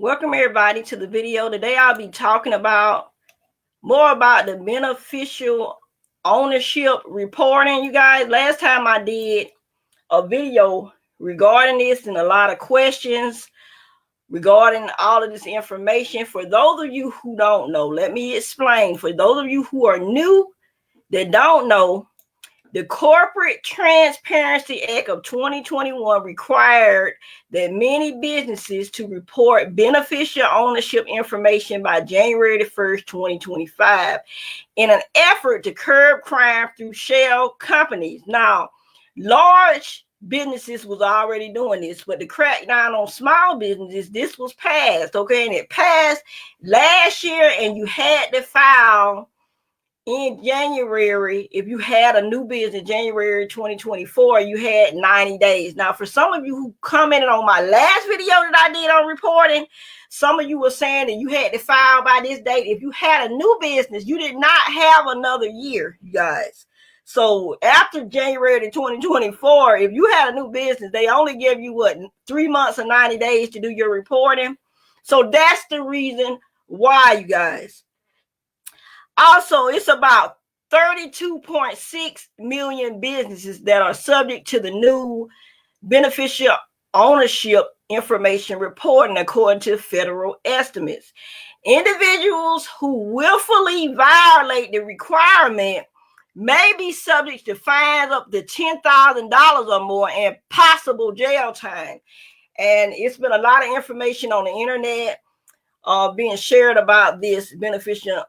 Welcome everybody to the video. Today I'll be talking about more about the beneficial ownership reporting. You guys, last time I did a video regarding this and a lot of questions regarding all of this information. For those of you who don't know, let me explain. For those of you who are new that don't know, the Corporate Transparency Act of 2021 required that many businesses to report beneficial ownership information by January 1st, 2025 in an effort to curb crime through shell companies. Now, large businesses was already doing this, but the crackdown on small businesses, this was passed, okay? And it passed last year, and you had to file in January. If you had a new business January 2024, you had 90 days. Now, for some of you who commented on my last video that I did on reporting, some of you were saying that you had to file by this date. If you had a new business, you did not have another year, you guys. So after January 2024, if you had a new business, they only give you 3 months and 90 days to do your reporting. So that's the reason why, you guys. Also, it's about 32.6 million businesses that are subject to the new beneficial ownership information reporting, according to federal estimates. Individuals who willfully violate the requirement may be subject to fines up to $10,000 or more and possible jail time. And it's been a lot of information on the internet being shared about this beneficial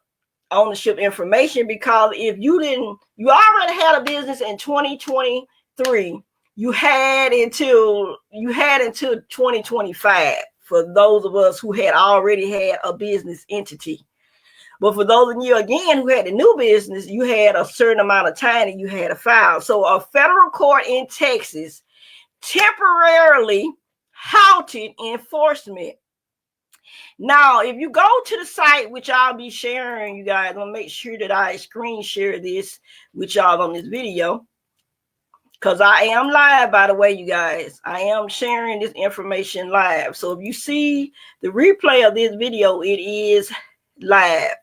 ownership information, because if you already had a business in 2023, you had until 2025 for those of us who had already had a business entity. But for those of you again who had a new business, you had a certain amount of time that you had to file. So a federal court in Texas temporarily halted enforcement. Now, if you go to the site, which I'll be sharing, you guys, I'm going to make sure that I screen share this with y'all on this video, because I am live, by the way, you guys. I am sharing this information live. So if you see the replay of this video, it is live.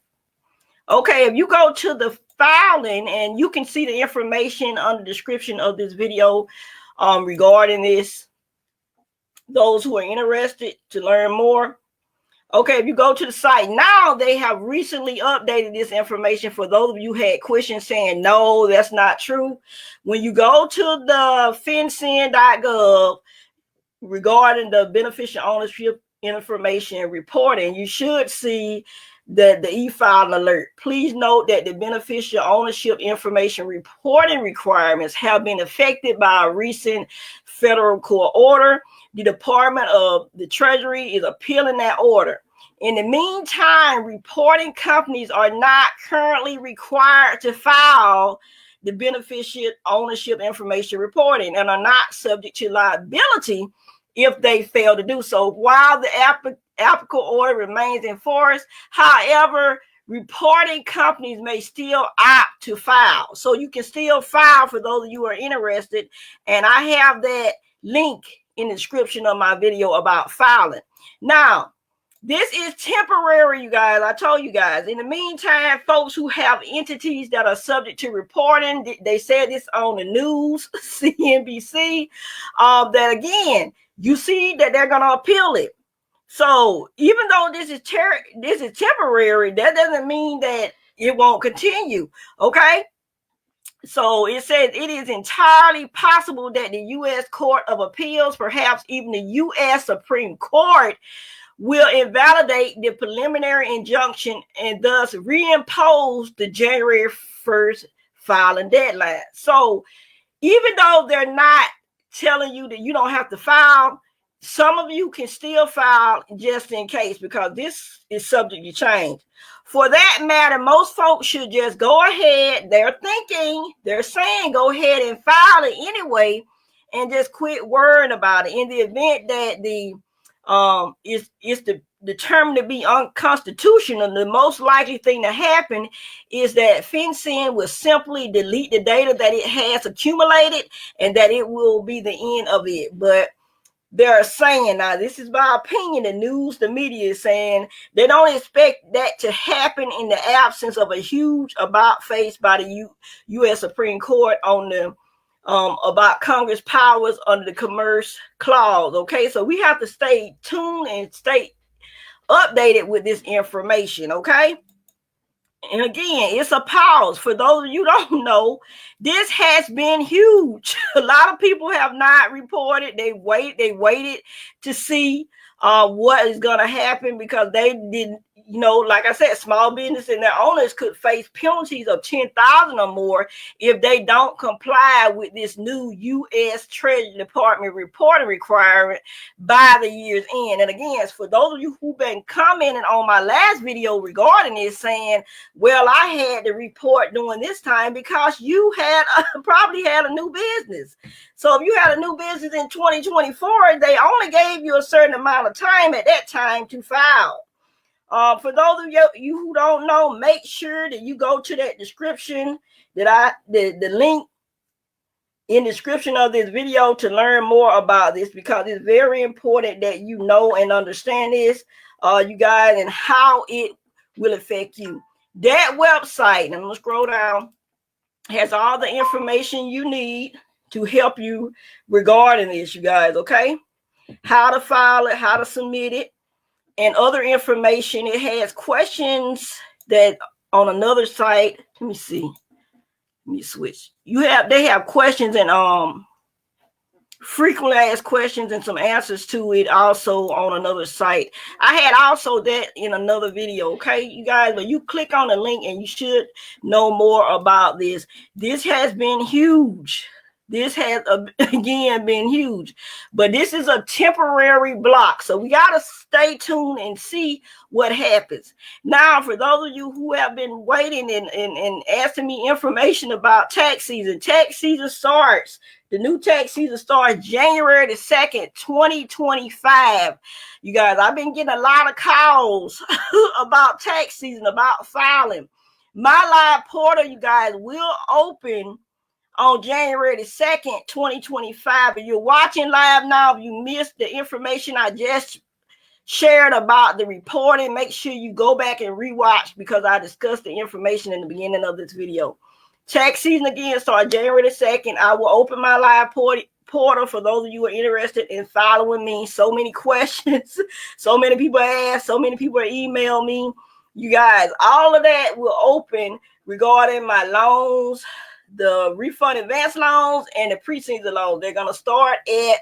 Okay, if you go to the filing, and you can see the information on the description of this video regarding this, those who are interested to learn more. Okay, if you go to the site now, they have recently updated this information for those of you who had questions saying, no, that's not true. When you go to the FinCEN.gov regarding the beneficial ownership information reporting, you should see the e-filing alert. Please note that the beneficial ownership information reporting requirements have been affected by a recent federal court order. The Department of the Treasury is appealing that order. In the meantime, reporting companies are not currently required to file the beneficial ownership information reporting and are not subject to liability if they fail to do so, while the applicable order remains in force. However, reporting companies may still opt to file. So you can still file for those of you who are interested. And I have that link in the description of my video about filing. Now, this is temporary, you guys. I told you guys. In the meantime, folks who have entities that are subject to reporting, they said this on the news, CNBC, that again, you see that they're going to appeal it. So even though this is temporary, that doesn't mean that it won't continue. Okay. So it says it is entirely possible that the U.S. Court of Appeals, perhaps even the U.S. Supreme Court, will invalidate the preliminary injunction and thus reimpose the January 1st filing deadline. So even though they're not telling you that you don't have to file, some of you can still file just in case, because this is subject to change. For that matter, most folks should just go ahead. They're saying go ahead and file it anyway and just quit worrying about it. In the event that the is determined to be unconstitutional, the most likely thing to happen is that FinCEN will simply delete the data that it has accumulated, and that it will be the end of it. But they're saying, now this is my opinion, the news, the media is saying they don't expect that to happen in the absence of a huge about face by the U.S. Supreme Court on the about Congress powers under the Commerce Clause. Okay, so we have to stay tuned and stay updated with this information. Okay. And again, it's a pause. For those of you who don't know, this has been huge. A lot of people have not reported. They waited to see what is going to happen because they didn't, like I said, small business and their owners could face penalties of $10,000 or more if they don't comply with this new U.S. Treasury Department reporting requirement by the year's end. And again, for those of you who've been commenting on my last video regarding this, saying, well, I had to report during this time because you had probably had a new business. So if you had a new business in 2024, they only gave you a certain amount of time at that time to file. For those of you who don't know, make sure that you go to that description the link in the description of this video to learn more about this, because it's very important that you know and understand this, you guys, and how it will affect you. That website, and I'm gonna scroll down, has all the information you need to help you regarding this, you guys. Okay, how to file it, how to submit it, and other information. It has questions that on another site. Let me see. Let me switch. They have questions and frequently asked questions and some answers to it also on another site. I had also that in another video. Okay, you guys, but you click on the link and you should know more about this. This has been huge. This has, again, been huge, but this is a temporary block. So we got to stay tuned and see what happens. Now, for those of you who have been waiting and asking me information about tax season starts. The new tax season starts January the 2nd, 2025. You guys, I've been getting a lot of calls about tax season, about filing. My live portal, you guys, will open on January the 2nd, 2025. If you're watching live now, if you missed the information I just shared about the reporting, make sure you go back and rewatch, because I discussed the information in the beginning of this video. Tax season again starts January the 2nd. I will open my live portal for those of you who are interested in following me. So many questions, so many people ask, so many people email me. You guys, all of that will open regarding my loans, the refund advance loans and the pre-season loans. They're going to start at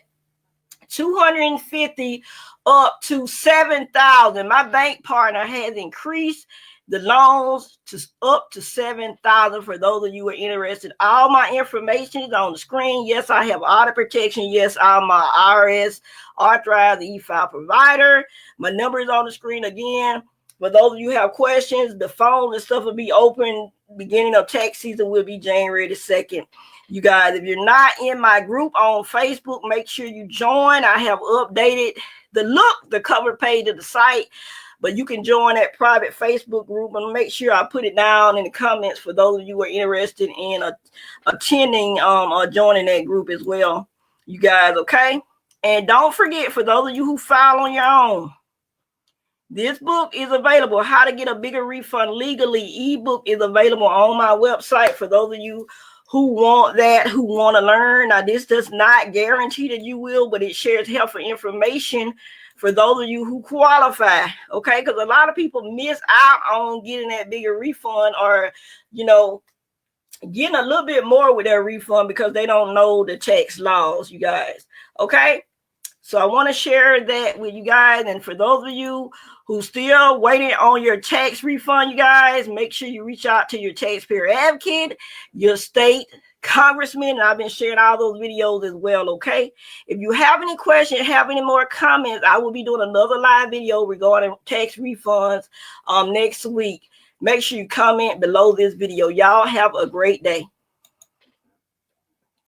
$250 up to $7,000. My bank partner has increased the loans to up to $7,000 for those of you who are interested. All my information is on the screen. Yes, I have audit protection. Yes, I'm my IRS authorized e-file provider. My number is on the screen again. For those of you who have questions, the phone and stuff will be open. Beginning of tax season will be January the 2nd. You guys, if you're not in my group on Facebook, make sure you join. I have updated the cover page of the site, but you can join that private Facebook group, and make sure I put it down in the comments for those of you who are interested in attending or joining that group as well. You guys, okay? And don't forget, for those of you who file on your own, this book is available, How to Get a Bigger Refund Legally. Ebook is available on my website for those of you who want that, who want to learn. Now, this does not guarantee that you will, but it shares helpful information for those of you who qualify, okay? Because a lot of people miss out on getting that bigger refund, or, getting a little bit more with their refund because they don't know the tax laws, you guys, okay? So I want to share that with you guys. And for those of you who still waiting on your tax refund, you guys, make sure you reach out to your taxpayer advocate, your state congressman, and I've been sharing all those videos as well, okay? If you have any questions, have any more comments, I will be doing another live video regarding tax refunds next week. Make sure you comment below this video. Y'all have a great day.